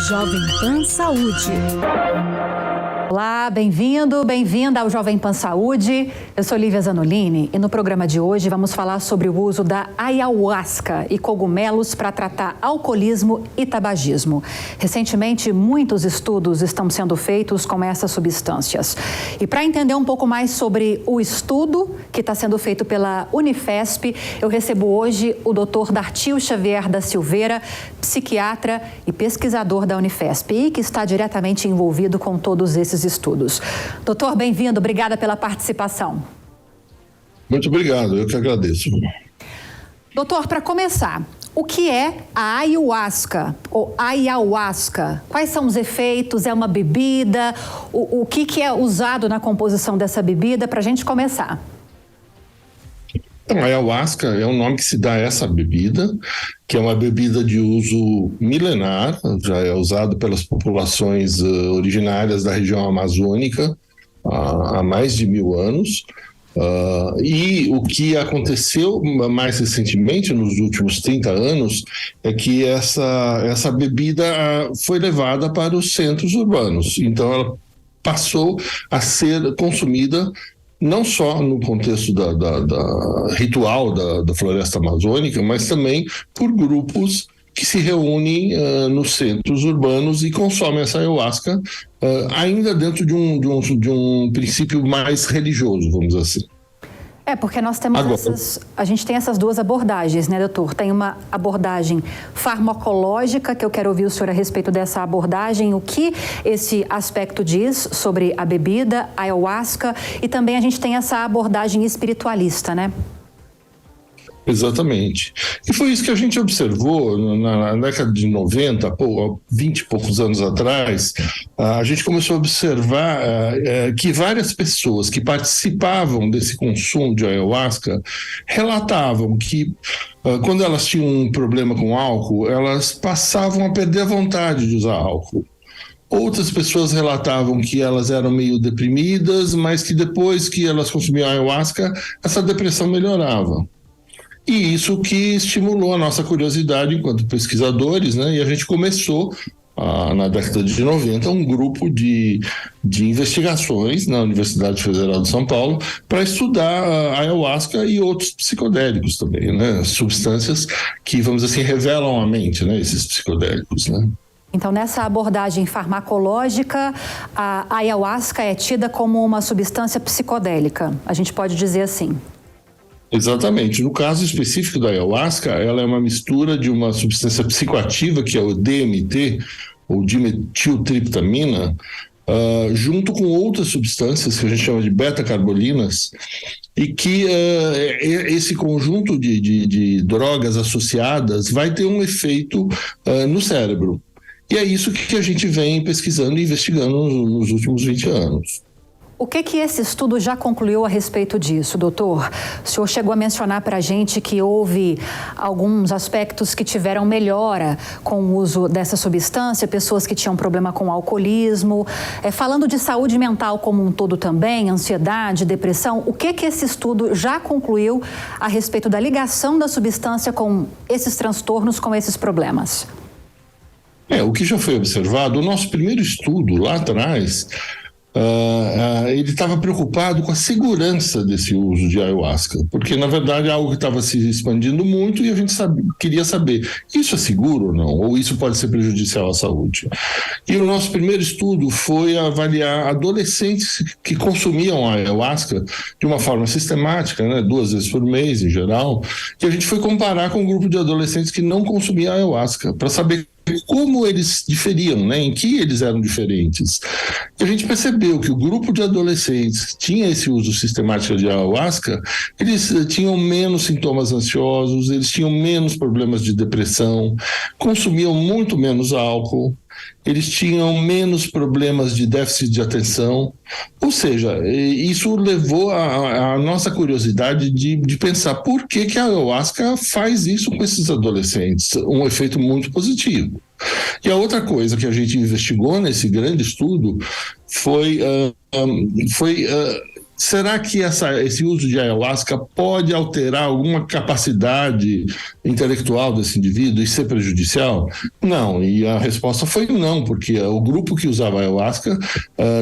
Jovem Pan Saúde. Olá, bem-vindo, bem-vinda ao Jovem Pan Saúde. Eu sou Lívia Zanolini e no programa de hoje vamos falar sobre o uso da ayahuasca e cogumelos para tratar alcoolismo e tabagismo. Recentemente, muitos estudos estão sendo feitos com essas substâncias. E para entender um pouco mais sobre o estudo que está sendo feito pela Unifesp, eu recebo hoje o Dr. Dartil Xavier da Silveira, psiquiatra e pesquisador da Unifesp e que está diretamente envolvido com todos esses estudos. Doutor, bem-vindo, obrigada pela participação. Muito obrigado, eu que agradeço. Doutor, para começar, o que é a ayahuasca ou ayahuasca? Quais são os efeitos? É uma bebida? O que é usado na composição dessa bebida para a gente começar? Então, a ayahuasca é o nome que se dá a essa bebida, que é uma bebida de uso milenar, já é usado pelas populações originárias da região amazônica há mais de 1000 anos. E o que aconteceu mais recentemente, nos últimos 30 anos, é que essa bebida foi levada para os centros urbanos. Então, ela passou a ser consumida não só no contexto da ritual da floresta amazônica, mas também por grupos que se reúnem nos centros urbanos e consomem essa ayahuasca ainda dentro de um princípio mais religioso, vamos dizer assim. Porque nós temos a gente tem essas duas abordagens, né, doutor? Tem uma abordagem farmacológica, que eu quero ouvir o senhor a respeito dessa abordagem, o que esse aspecto diz sobre a bebida, a ayahuasca, e também a gente tem essa abordagem espiritualista, né? Exatamente. E foi isso que a gente observou na década de 90, 20 e poucos anos atrás. A gente começou a observar que várias pessoas que participavam desse consumo de ayahuasca relatavam que quando elas tinham um problema com álcool, elas passavam a perder a vontade de usar álcool. Outras pessoas relatavam que elas eram meio deprimidas, mas que depois que elas consumiam ayahuasca, essa depressão melhorava. E isso que estimulou a nossa curiosidade enquanto pesquisadores, né? E a gente começou, na década de 90, um grupo de investigações na Universidade Federal de São Paulo para estudar a ayahuasca e outros psicodélicos também, né? Substâncias que, vamos dizer assim, revelam a mente, né? Esses psicodélicos, né? Então, nessa abordagem farmacológica, a ayahuasca é tida como uma substância psicodélica. A gente pode dizer assim. Exatamente. No caso específico da ayahuasca, ela é uma mistura de uma substância psicoativa, que é o DMT, ou dimetiltriptamina, junto com outras substâncias que a gente chama de beta-carbolinas, e que esse conjunto de drogas associadas vai ter um efeito no cérebro. E é isso que a gente vem pesquisando e investigando nos últimos 20 anos. O que esse estudo já concluiu a respeito disso, doutor? O senhor chegou a mencionar para a gente que houve alguns aspectos que tiveram melhora com o uso dessa substância, pessoas que tinham problema com alcoolismo. Falando de saúde mental como um todo também, ansiedade, depressão, o que esse estudo já concluiu a respeito da ligação da substância com esses transtornos, com esses problemas? O que já foi observado, o nosso primeiro estudo lá atrás, ele estava preocupado com a segurança desse uso de ayahuasca, porque na verdade é algo que estava se expandindo muito e a gente queria saber, isso é seguro ou não? Ou isso pode ser prejudicial à saúde? E o nosso primeiro estudo foi avaliar adolescentes que consumiam a ayahuasca de uma forma sistemática, né, 2 vezes por mês em geral, e a gente foi comparar com um grupo de adolescentes que não consumiam ayahuasca, para saber como eles diferiam, né? Em que eles eram diferentes. E a gente percebeu que o grupo de adolescentes que tinha esse uso sistemático de ayahuasca, eles tinham menos sintomas ansiosos, eles tinham menos problemas de depressão, consumiam muito menos álcool, eles tinham menos problemas de déficit de atenção, ou seja, isso levou a nossa curiosidade de pensar por que a ayahuasca faz isso com esses adolescentes, um efeito muito positivo. E a outra coisa que a gente investigou nesse grande estudo foi será que esse uso de ayahuasca pode alterar alguma capacidade intelectual desse indivíduo e ser prejudicial? Não, e a resposta foi não, porque o grupo que usava ayahuasca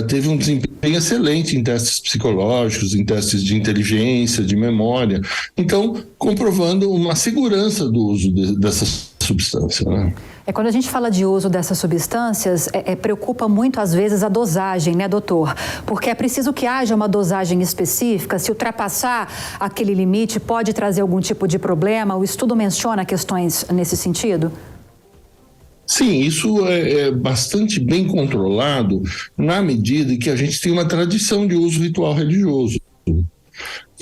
teve um desempenho excelente em testes psicológicos, em testes de inteligência, de memória, então comprovando uma segurança do uso dessa substância, né? Quando a gente fala de uso dessas substâncias, preocupa muito às vezes a dosagem, né, doutor? Porque é preciso que haja uma dosagem específica. Se ultrapassar aquele limite, pode trazer algum tipo de problema? O estudo menciona questões nesse sentido? Sim, isso é bastante bem controlado na medida em que a gente tem uma tradição de uso ritual religioso.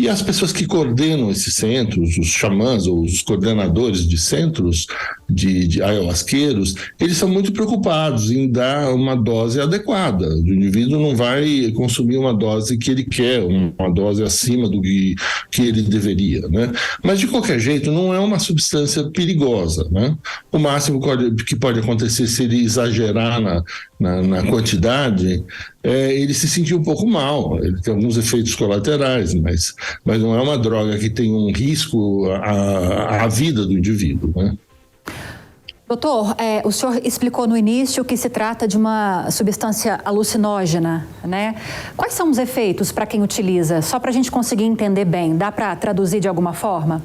E as pessoas que coordenam esses centros, os xamãs ou os coordenadores de centros de ayahuasqueiros, eles são muito preocupados em dar uma dose adequada. O indivíduo não vai consumir uma dose que ele quer, uma dose acima do que ele deveria, né? Mas, de qualquer jeito, não é uma substância perigosa, né? O máximo que pode acontecer se ele exagerar na quantidade, ele se sentir um pouco mal. Ele tem alguns efeitos colaterais, mas não é uma droga que tem um risco à vida do indivíduo, né? Doutor, o senhor explicou no início que se trata de uma substância alucinógena, né? Quais são os efeitos para quem utiliza? Só para a gente conseguir entender bem, dá para traduzir de alguma forma?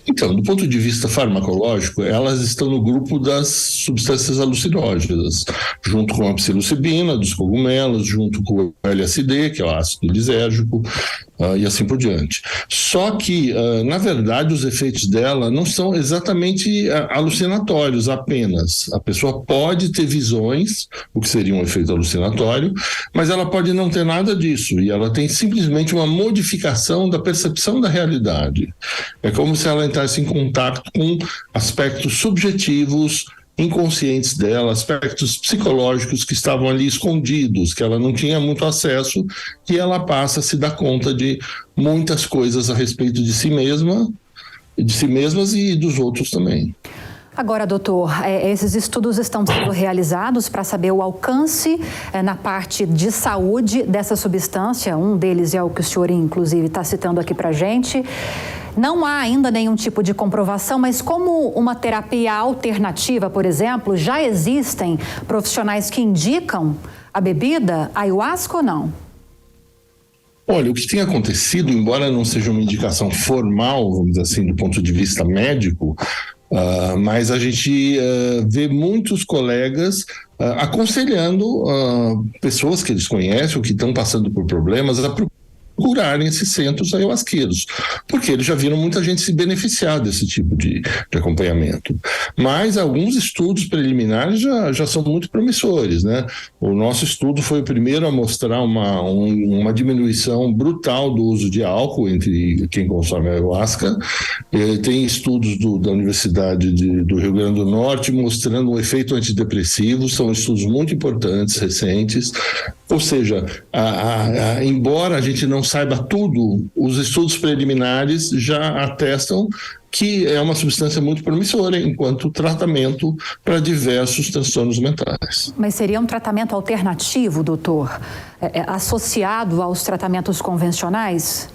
Então, do ponto de vista farmacológico, elas estão no grupo das substâncias alucinógenas, junto com a psilocibina, dos cogumelos, junto com o LSD, que é o ácido lisérgico, e assim por diante. Só que, na verdade, os efeitos dela não são exatamente alucinatórios apenas. A pessoa pode ter visões, o que seria um efeito alucinatório, mas ela pode não ter nada disso, e ela tem simplesmente uma modificação da percepção da realidade. É como se ela entrasse em contato com aspectos subjetivos, inconscientes dela, aspectos psicológicos que estavam ali escondidos, que ela não tinha muito acesso, e ela passa a se dar conta de muitas coisas a respeito de si mesma, de si mesmas e dos outros também. Agora, doutor, esses estudos estão sendo realizados para saber o alcance na parte de saúde dessa substância. Um deles é o que o senhor, inclusive, está citando aqui para a gente. Não há ainda nenhum tipo de comprovação, mas como uma terapia alternativa, por exemplo, já existem profissionais que indicam a bebida ayahuasca ou não? Olha, o que tem acontecido, embora não seja uma indicação formal, vamos dizer assim, do ponto de vista médico, mas a gente vê muitos colegas aconselhando pessoas que eles conhecem ou que estão passando por problemas a procurarem esses centros ayahuasqueiros, porque eles já viram muita gente se beneficiar desse tipo de acompanhamento. Mas alguns estudos preliminares já são muito promissores, né? O nosso estudo foi o primeiro a mostrar uma diminuição brutal do uso de álcool entre quem consome ayahuasca. Tem estudos da Universidade do Rio Grande do Norte mostrando um efeito antidepressivo, são estudos muito importantes, recentes. Ou seja, embora a gente não saiba tudo, os estudos preliminares já atestam que é uma substância muito promissora enquanto tratamento para diversos transtornos mentais. Mas seria um tratamento alternativo, doutor? Associado aos tratamentos convencionais?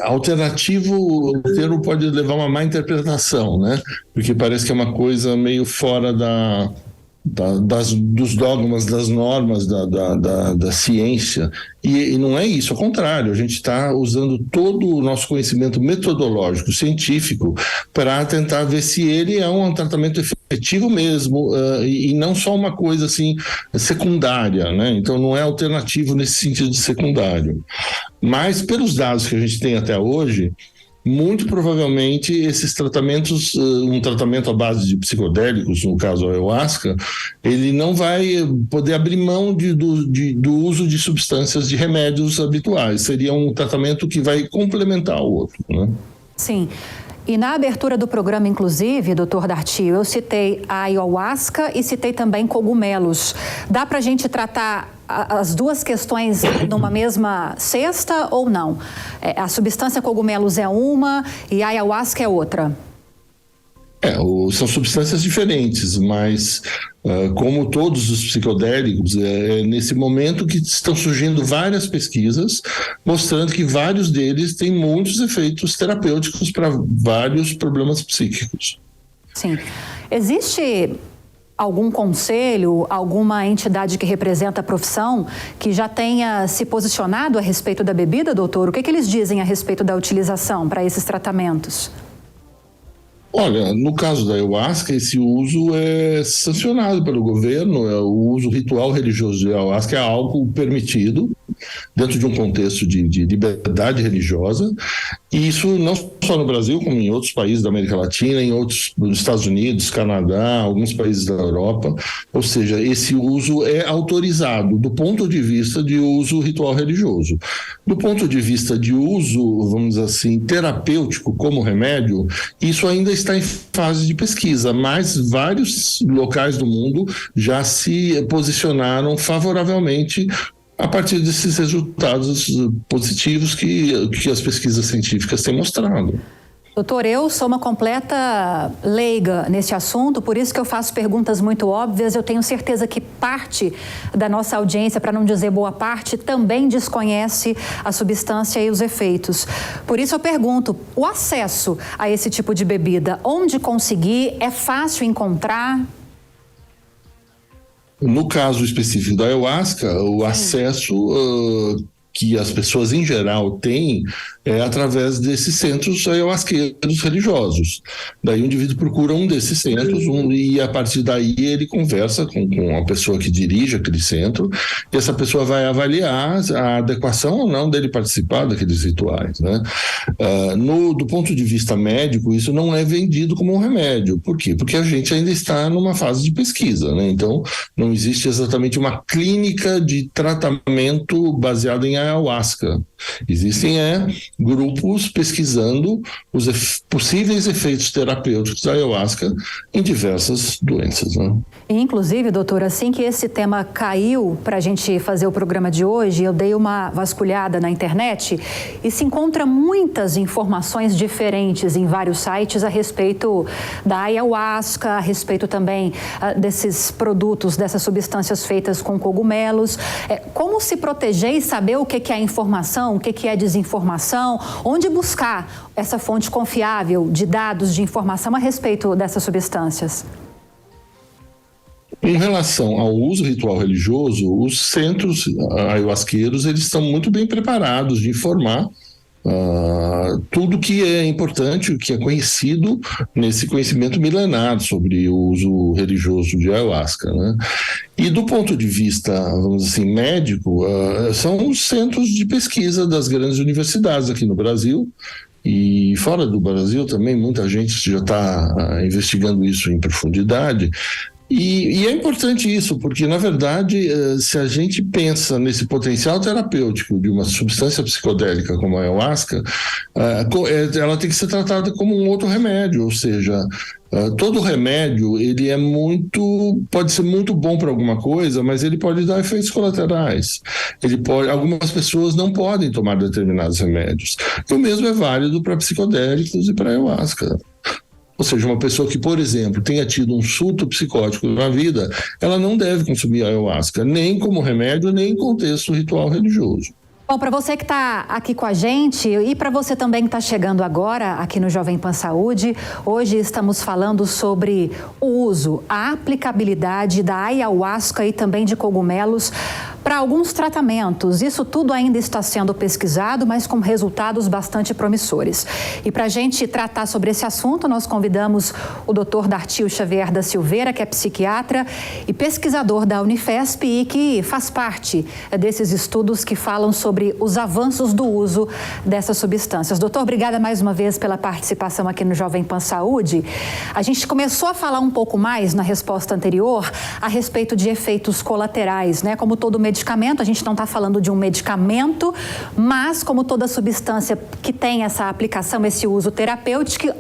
Alternativo, o termo pode levar a uma má interpretação, né? Porque parece que é uma coisa meio fora dos dogmas, das normas da ciência, e não é isso, ao contrário, a gente está usando todo o nosso conhecimento metodológico, científico, para tentar ver se ele é um tratamento efetivo mesmo, e não só uma coisa assim secundária, né? Então não é alternativo nesse sentido de secundário, mas pelos dados que a gente tem até hoje, muito provavelmente esses tratamentos, um tratamento à base de psicodélicos, no caso a ayahuasca, ele não vai poder abrir mão do uso de substâncias de remédios habituais. Seria um tratamento que vai complementar o outro, né? Sim. E na abertura do programa, inclusive, doutor Dartio, eu citei a ayahuasca e citei também cogumelos. Dá para a gente tratar as duas questões numa mesma cesta ou não? A substância cogumelos é uma e a ayahuasca é outra? São substâncias diferentes, mas como todos os psicodélicos, é nesse momento que estão surgindo várias pesquisas mostrando que vários deles têm muitos efeitos terapêuticos para vários problemas psíquicos. Sim. Existe algum conselho, alguma entidade que representa a profissão que já tenha se posicionado a respeito da bebida, doutor? O que eles dizem a respeito da utilização para esses tratamentos? Olha, no caso da ayahuasca, esse uso é sancionado pelo governo, o uso ritual religioso de ayahuasca é algo permitido dentro de um contexto de liberdade religiosa, e isso não só no Brasil, como em outros países da América Latina, nos Estados Unidos, Canadá, alguns países da Europa, ou seja, esse uso é autorizado do ponto de vista de uso ritual religioso. Do ponto de vista de uso, vamos dizer assim, terapêutico como remédio, isso ainda está em fase de pesquisa, mas vários locais do mundo já se posicionaram favoravelmente a partir desses resultados positivos que as pesquisas científicas têm mostrado. Doutor, eu sou uma completa leiga nesse assunto, por isso que eu faço perguntas muito óbvias. Eu tenho certeza que parte da nossa audiência, para não dizer boa parte, também desconhece a substância e os efeitos. Por isso eu pergunto, o acesso a esse tipo de bebida, onde conseguir? É fácil encontrar? No caso específico da ayahuasca, o acesso que as pessoas em geral têm é através desses centros ayahuasqueiros religiosos. Daí o indivíduo procura um desses centros e a partir daí ele conversa com a pessoa que dirige aquele centro e essa pessoa vai avaliar a adequação ou não dele participar daqueles rituais, né? Do ponto de vista médico, isso não é vendido como um remédio. Por quê? Porque a gente ainda está numa fase de pesquisa, né? Então não existe exatamente uma clínica de tratamento baseada em ayahuasca. Existem grupos pesquisando os possíveis efeitos terapêuticos da ayahuasca em diversas doenças, né? Inclusive, doutor, assim que esse tema caiu para a gente fazer o programa de hoje, eu dei uma vasculhada na internet e se encontra muitas informações diferentes em vários sites a respeito da ayahuasca, a respeito também desses produtos, dessas substâncias feitas com cogumelos. Como se proteger e saber o que é informação, o que é desinformação, onde buscar essa fonte confiável de dados, de informação a respeito dessas substâncias? Em relação ao uso ritual religioso, os centros ayahuasqueiros eles estão muito bem preparados de informar tudo que é importante, o que é conhecido nesse conhecimento milenar sobre o uso religioso de ayahuasca, né? E do ponto de vista, vamos dizer assim, médico, são os centros de pesquisa das grandes universidades aqui no Brasil. E fora do Brasil também, muita gente já está investigando isso em profundidade. E é importante isso, porque, na verdade, se a gente pensa nesse potencial terapêutico de uma substância psicodélica como a ayahuasca, ela tem que ser tratada como um outro remédio, ou seja, todo remédio ele pode ser muito bom para alguma coisa, mas ele pode dar efeitos colaterais. Algumas pessoas não podem tomar determinados remédios. E o mesmo é válido para psicodélicos e para ayahuasca. Ou seja, uma pessoa que, por exemplo, tenha tido um surto psicótico na vida, ela não deve consumir ayahuasca, nem como remédio, nem em contexto ritual religioso. Bom, para você que está aqui com a gente e para você também que está chegando agora aqui no Jovem Pan Saúde, hoje estamos falando sobre o uso, a aplicabilidade da ayahuasca e também de cogumelos para alguns tratamentos. Isso tudo ainda está sendo pesquisado, mas com resultados bastante promissores. E para a gente tratar sobre esse assunto, nós convidamos o Dr. Dartil Xavier da Silveira, que é psiquiatra e pesquisador da Unifesp e que faz parte desses estudos que falam sobre os avanços do uso dessas substâncias. Doutor, obrigada mais uma vez pela participação aqui no Jovem Pan Saúde. A gente começou a falar um pouco mais na resposta anterior a respeito de efeitos colaterais, né? Como todo medicamento, a gente não está falando de um medicamento, mas como toda substância que tem essa aplicação, esse uso terapêutico,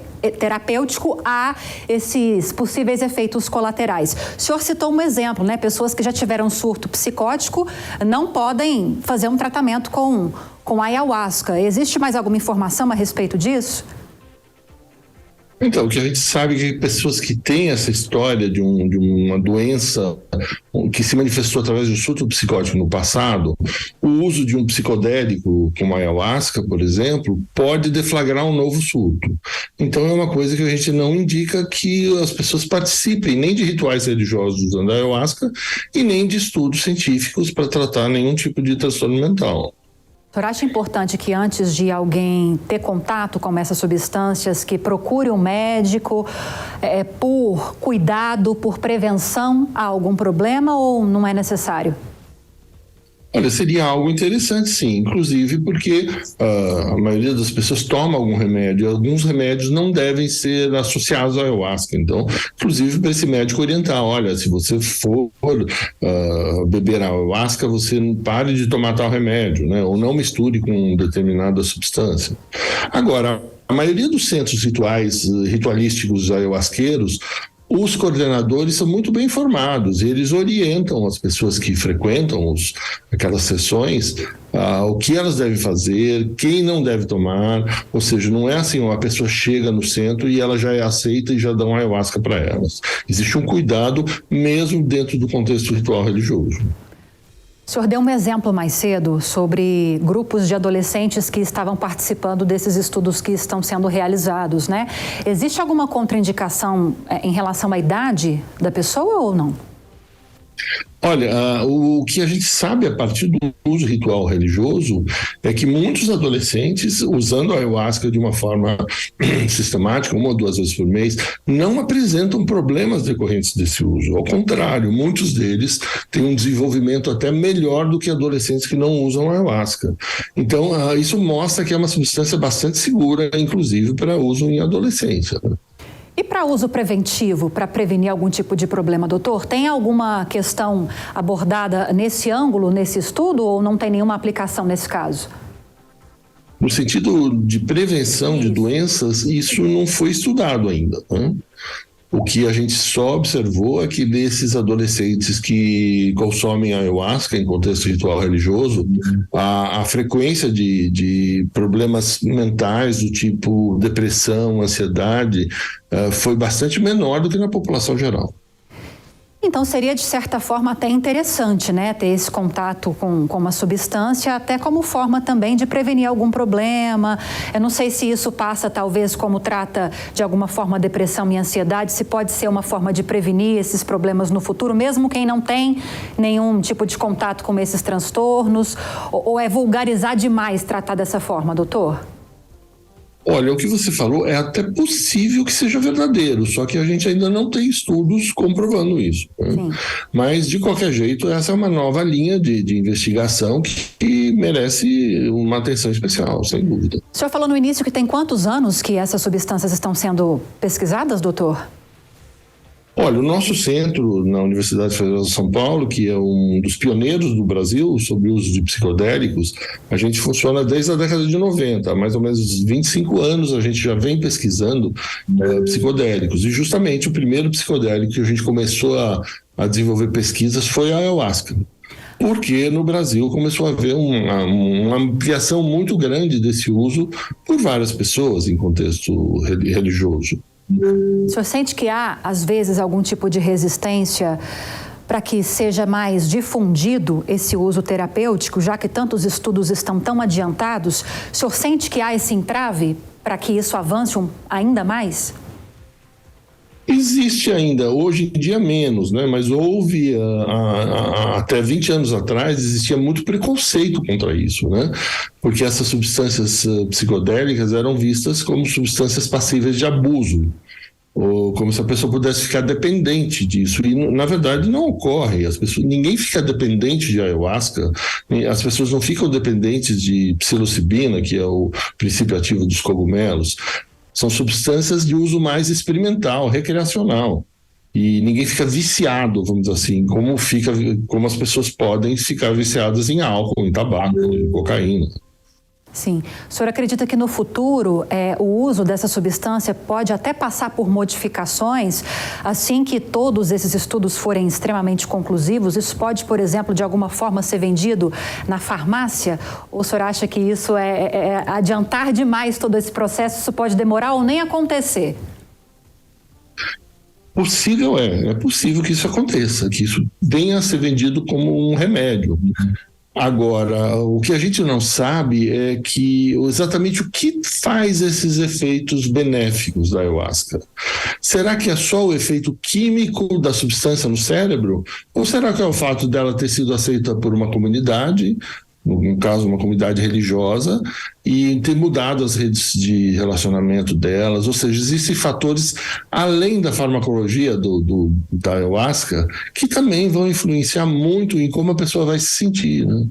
há esses possíveis efeitos colaterais. O senhor citou um exemplo, né? Pessoas que já tiveram surto psicótico não podem fazer um tratamento com ayahuasca. Existe mais alguma informação a respeito disso? Então, o que a gente sabe é que pessoas que têm essa história de uma doença que se manifestou através de um surto psicótico no passado, o uso de um psicodélico como a ayahuasca, por exemplo, pode deflagrar um novo surto. Então, é uma coisa que a gente não indica que as pessoas participem nem de rituais religiosos usando a ayahuasca e nem de estudos científicos para tratar nenhum tipo de transtorno mental. O senhor acha importante que antes de alguém ter contato com essas substâncias, que procure um médico por cuidado, por prevenção a algum problema, ou não é necessário? Olha, seria algo interessante, sim, inclusive porque a maioria das pessoas toma algum remédio. Alguns remédios não devem ser associados à ayahuasca. Então, inclusive para esse médico orientar, olha, se você for beber a ayahuasca, você pare de tomar tal remédio, né? Ou não misture com determinada substância. Agora, a maioria dos centros ritualísticos ayahuasqueiros, os coordenadores são muito bem informados, eles orientam as pessoas que frequentam aquelas sessões o que elas devem fazer, quem não deve tomar, ou seja, não é assim, a pessoa chega no centro e ela já é aceita e já dão ayahuasca para elas. Existe um cuidado mesmo dentro do contexto ritual religioso. O senhor deu um exemplo mais cedo sobre grupos de adolescentes que estavam participando desses estudos que estão sendo realizados, né? Existe alguma contraindicação em relação à idade da pessoa ou não? Olha, o que a gente sabe a partir do uso ritual religioso é que muitos adolescentes, usando a ayahuasca de uma forma sistemática, 1 ou 2 vezes por mês, não apresentam problemas decorrentes desse uso. Ao contrário, muitos deles têm um desenvolvimento até melhor do que adolescentes que não usam a ayahuasca. Então, isso mostra que é uma substância bastante segura, inclusive para uso em adolescência, né? E para uso preventivo, para prevenir algum tipo de problema, doutor? Tem alguma questão abordada nesse ângulo, nesse estudo, ou não tem nenhuma aplicação nesse caso? No sentido de prevenção de doenças, isso não foi estudado ainda, né? O que a gente só observou é que desses adolescentes que consomem ayahuasca em contexto ritual religioso, a frequência de problemas mentais do tipo depressão, ansiedade, foi bastante menor do que na população geral. Então seria de certa forma até interessante, né, ter esse contato com uma substância, até como forma também de prevenir algum problema. Eu não sei se isso passa talvez como trata de alguma forma depressão e ansiedade, se pode ser uma forma de prevenir esses problemas no futuro, mesmo quem não tem nenhum tipo de contato com esses transtornos, ou é vulgarizar demais tratar dessa forma, doutor? Olha, o que você falou é até possível que seja verdadeiro, só que a gente ainda não tem estudos comprovando isso, né? Mas, de qualquer jeito, essa é uma nova linha de investigação que merece uma atenção especial, sem dúvida. O senhor falou no início que tem quantos anos que essas substâncias estão sendo pesquisadas, doutor? Olha, o nosso centro na Universidade Federal de São Paulo, que é um dos pioneiros do Brasil sobre o uso de psicodélicos, a gente funciona desde a década de 90, há mais ou menos 25 anos a gente já vem pesquisando psicodélicos. E justamente o primeiro psicodélico que a gente começou a desenvolver pesquisas foi a ayahuasca. Porque no Brasil começou a haver uma ampliação muito grande desse uso por várias pessoas em contexto religioso. O senhor sente que há, às vezes, algum tipo de resistência para que seja mais difundido esse uso terapêutico, já que tantos estudos estão tão adiantados? O senhor sente que há esse entrave para que isso avance ainda mais? Existe ainda, hoje em dia menos, né? Mas houve, até 20 anos atrás, existia muito preconceito contra isso, né? Porque essas substâncias psicodélicas eram vistas como substâncias passíveis de abuso, ou como se a pessoa pudesse ficar dependente disso. E, na verdade, não ocorre. Ninguém fica dependente de ayahuasca, as pessoas não ficam dependentes de psilocibina, que é o princípio ativo dos cogumelos. São substâncias de uso mais experimental, recreacional. E ninguém fica viciado, vamos dizer assim, como as pessoas podem ficar viciadas em álcool, em tabaco, em cocaína. Sim. O senhor acredita que no futuro o uso dessa substância pode até passar por modificações assim que todos esses estudos forem extremamente conclusivos? Isso pode, por exemplo, de alguma forma ser vendido na farmácia? Ou o senhor acha que isso é adiantar demais todo esse processo, isso pode demorar ou nem acontecer? É possível que isso aconteça, que isso venha a ser vendido como um remédio. Agora, o que a gente não sabe é que exatamente o que faz esses efeitos benéficos da ayahuasca. Será que é só o efeito químico da substância no cérebro? Ou será que é o fato dela ter sido aceita por uma comunidade, no caso uma comunidade religiosa, e ter mudado as redes de relacionamento delas? Ou seja, existem fatores além da farmacologia da ayahuasca que também vão influenciar muito em como a pessoa vai se sentir, né?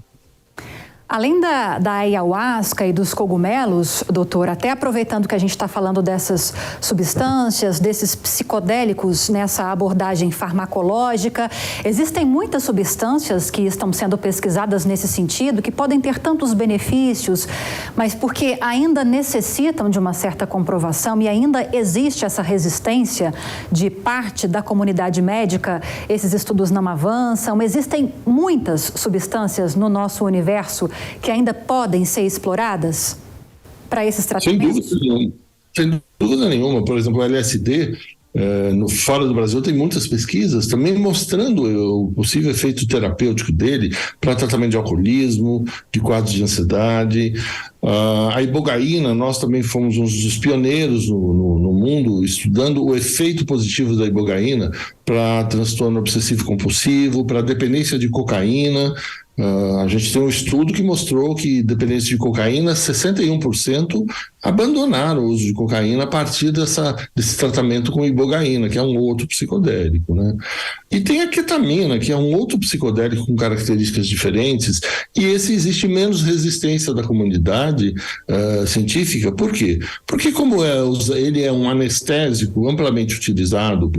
Além da ayahuasca e dos cogumelos, doutor, até aproveitando que a gente está falando dessas substâncias, desses psicodélicos nessa abordagem farmacológica, existem muitas substâncias que estão sendo pesquisadas nesse sentido, que podem ter tantos benefícios, mas porque ainda necessitam de uma certa comprovação e ainda existe essa resistência de parte da comunidade médica, esses estudos não avançam. Existem muitas substâncias no nosso universo que ainda podem ser exploradas para esses tratamentos? Sem dúvida nenhuma. Por exemplo, o LSD, fora do Brasil, tem muitas pesquisas também mostrando o possível efeito terapêutico dele para tratamento de alcoolismo, de quadros de ansiedade. A ibogaína, nós também fomos um dos pioneiros no mundo estudando o efeito positivo da ibogaína para transtorno obsessivo-compulsivo, para dependência de cocaína. A gente tem um estudo que mostrou que dependentes de cocaína, 61% abandonaram o uso de cocaína a partir desse tratamento com ibogaína, que é um outro psicodélico, né? E tem a ketamina, que é um outro psicodélico com características diferentes, e esse existe menos resistência da comunidade científica. Por quê? Porque como ele é um anestésico amplamente utilizado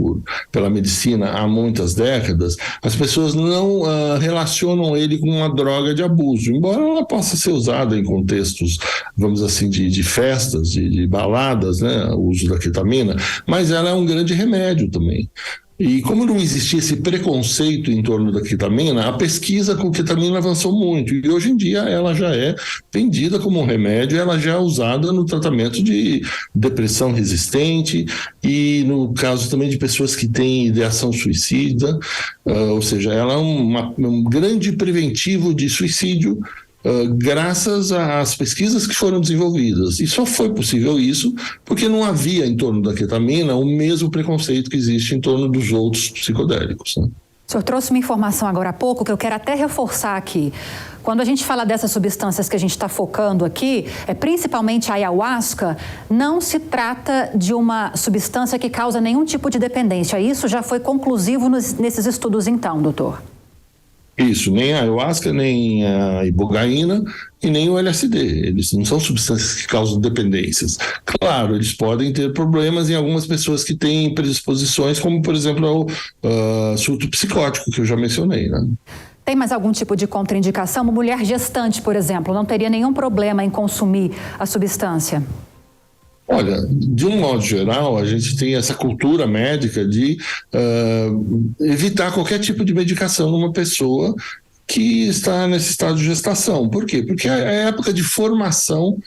pela medicina há muitas décadas, as pessoas não relacionam ele com uma droga de abuso, embora ela possa ser usada em contextos, vamos assim, de festas, de baladas, né, o uso da ketamina, mas ela é um grande remédio também. E como não existia esse preconceito em torno da ketamina, a pesquisa com ketamina avançou muito. E hoje em dia ela já é vendida como um remédio, ela já é usada no tratamento de depressão resistente e no caso também de pessoas que têm ideação suicida. Ou seja, ela é um grande preventivo de suicídio, graças às pesquisas que foram desenvolvidas. E só foi possível isso porque não havia em torno da ketamina o mesmo preconceito que existe em torno dos outros psicodélicos, né? O senhor trouxe uma informação agora há pouco que eu quero até reforçar aqui. Quando a gente fala dessas substâncias que a gente está focando aqui, principalmente a ayahuasca, não se trata de uma substância que causa nenhum tipo de dependência. Isso já foi conclusivo nesses estudos então, doutor? Isso, nem a ayahuasca, nem a ibogaína e nem o LSD. Eles não são substâncias que causam dependências. Claro, eles podem ter problemas em algumas pessoas que têm predisposições, como, por exemplo, o surto psicótico, que eu já mencionei, né? Tem mais algum tipo de contraindicação? Uma mulher gestante, por exemplo, não teria nenhum problema em consumir a substância? Olha, de um modo geral, a gente tem essa cultura médica de evitar qualquer tipo de medicação numa pessoa que está nesse estado de gestação. Por quê? Porque é a época de formação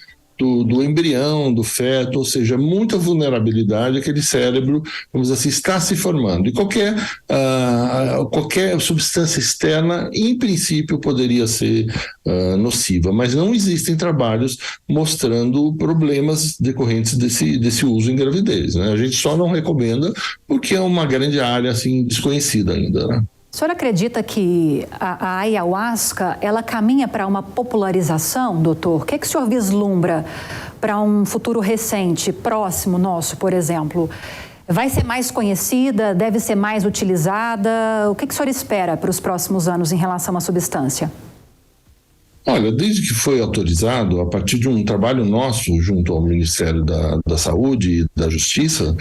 do embrião, do feto, ou seja, muita vulnerabilidade, aquele cérebro, vamos dizer assim, está se formando. E qualquer substância externa, em princípio, poderia ser nociva, mas não existem trabalhos mostrando problemas decorrentes desse uso em gravidez, né? A gente só não recomenda porque é uma grande área assim, desconhecida ainda, né? O senhor acredita que a ayahuasca, ela caminha para uma popularização, doutor? O que o senhor vislumbra para um futuro recente, próximo nosso, por exemplo? Vai ser mais conhecida? Deve ser mais utilizada? O que o senhor espera para os próximos anos em relação à substância? Olha, desde que foi autorizado, a partir de um trabalho nosso junto ao Ministério da Saúde e da Justiça,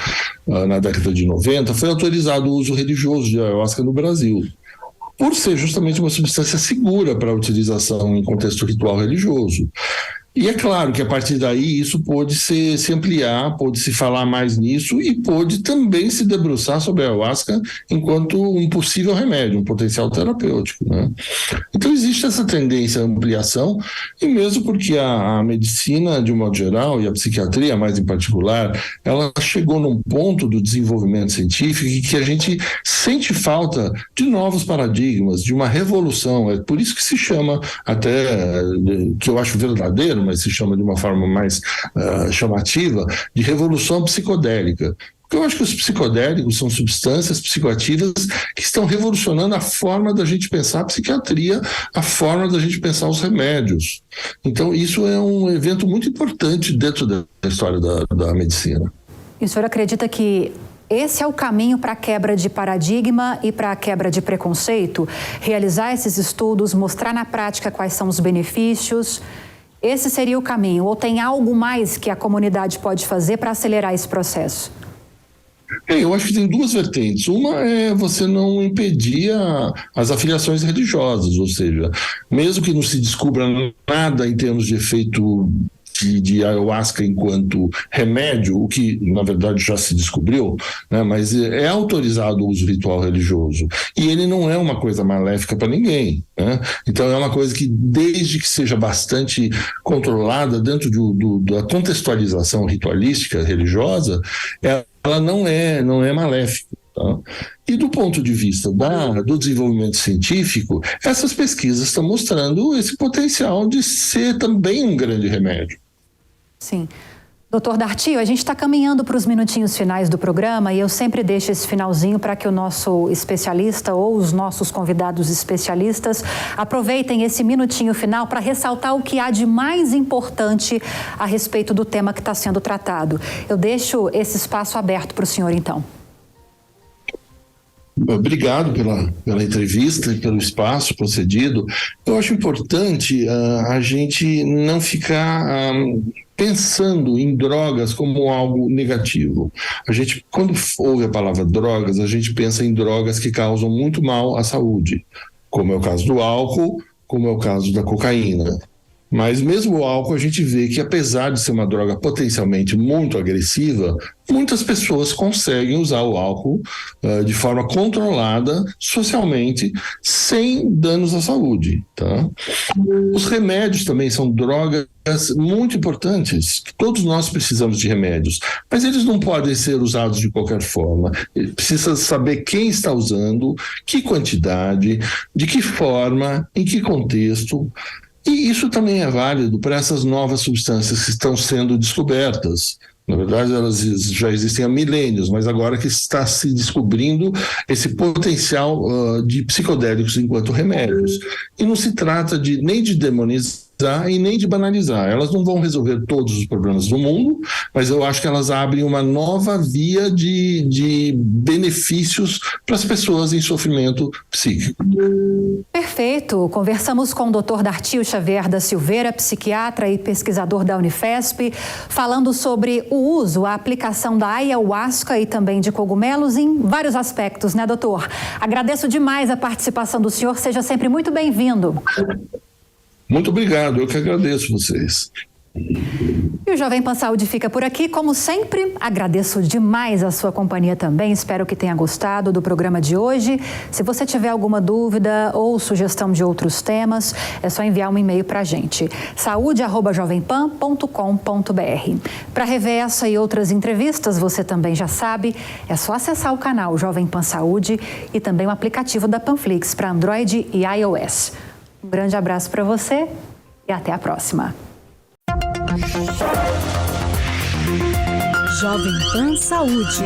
na década de 90, foi autorizado o uso religioso de ayahuasca no Brasil, por ser justamente uma substância segura para a utilização em contexto ritual religioso. E é claro que a partir daí isso pôde se ampliar, pôde se falar mais nisso e pôde também se debruçar sobre a ayahuasca enquanto um possível remédio, um potencial terapêutico, né? Então existe essa tendência à ampliação, e mesmo porque a medicina, de um modo geral, e a psiquiatria mais em particular, ela chegou num ponto do desenvolvimento científico em que a gente sente falta de novos paradigmas, de uma revolução. É por isso que se chama até, que eu acho verdadeiro, mas se chama de uma forma mais chamativa, de revolução psicodélica. Porque eu acho que os psicodélicos são substâncias psicoativas que estão revolucionando a forma da gente pensar a psiquiatria, a forma da gente pensar os remédios. Então, isso é um evento muito importante dentro da história da medicina. E o senhor acredita que esse é o caminho para a quebra de paradigma e para a quebra de preconceito? Realizar esses estudos, mostrar na prática quais são os benefícios? Esse seria o caminho? Ou tem algo mais que a comunidade pode fazer para acelerar esse processo? Eu acho que tem duas vertentes. Uma é você não impedir as afiliações religiosas, ou seja, mesmo que não se descubra nada em termos de efeito de ayahuasca enquanto remédio, o que na verdade já se descobriu, né? Mas é autorizado o uso ritual religioso e ele não é uma coisa maléfica para ninguém, né? Então é uma coisa que, desde que seja bastante controlada dentro da contextualização ritualística religiosa, ela não é maléfica. Tá? E do ponto de vista do desenvolvimento científico, essas pesquisas estão mostrando esse potencial de ser também um grande remédio. Sim. Doutor Dartio, a gente está caminhando para os minutinhos finais do programa e eu sempre deixo esse finalzinho para que o nosso especialista ou os nossos convidados especialistas aproveitem esse minutinho final para ressaltar o que há de mais importante a respeito do tema que está sendo tratado. Eu deixo esse espaço aberto para o senhor, então. Obrigado pela entrevista e pelo espaço concedido. Eu acho importante a gente não ficar pensando em drogas como algo negativo. A gente, quando ouve a palavra drogas, a gente pensa em drogas que causam muito mal à saúde, como é o caso do álcool, como é o caso da cocaína. Mas mesmo o álcool, a gente vê que, apesar de ser uma droga potencialmente muito agressiva, muitas pessoas conseguem usar o álcool de forma controlada, socialmente, sem danos à saúde. Tá? Os remédios também são drogas muito importantes. Todos nós precisamos de remédios, mas eles não podem ser usados de qualquer forma. Precisa saber quem está usando, que quantidade, de que forma, em que contexto. E isso também é válido para essas novas substâncias que estão sendo descobertas. Na verdade, elas já existem há milênios, mas agora que está se descobrindo esse potencial de psicodélicos enquanto remédios. E não se trata nem de demonizar e nem de banalizar. Elas não vão resolver todos os problemas do mundo, mas eu acho que elas abrem uma nova via de benefícios para as pessoas em sofrimento psíquico. Perfeito. Conversamos com o Dr. Dartio Xavier da Silveira, psiquiatra e pesquisador da Unifesp, falando sobre o uso, a aplicação da ayahuasca e também de cogumelos em vários aspectos, né, doutor? Agradeço demais a participação do senhor. Seja sempre muito bem-vindo. Muito obrigado, eu que agradeço vocês. E o Jovem Pan Saúde fica por aqui. Como sempre, agradeço demais a sua companhia também. Espero que tenha gostado do programa de hoje. Se você tiver alguma dúvida ou sugestão de outros temas, é só enviar um e-mail para a gente. saude@jovempan.com.br. Para rever essa e outras entrevistas, você também já sabe, é só acessar o canal Jovem Pan Saúde e também o aplicativo da Panflix para Android e iOS. Um grande abraço para você e até a próxima. Jovem Pan Saúde.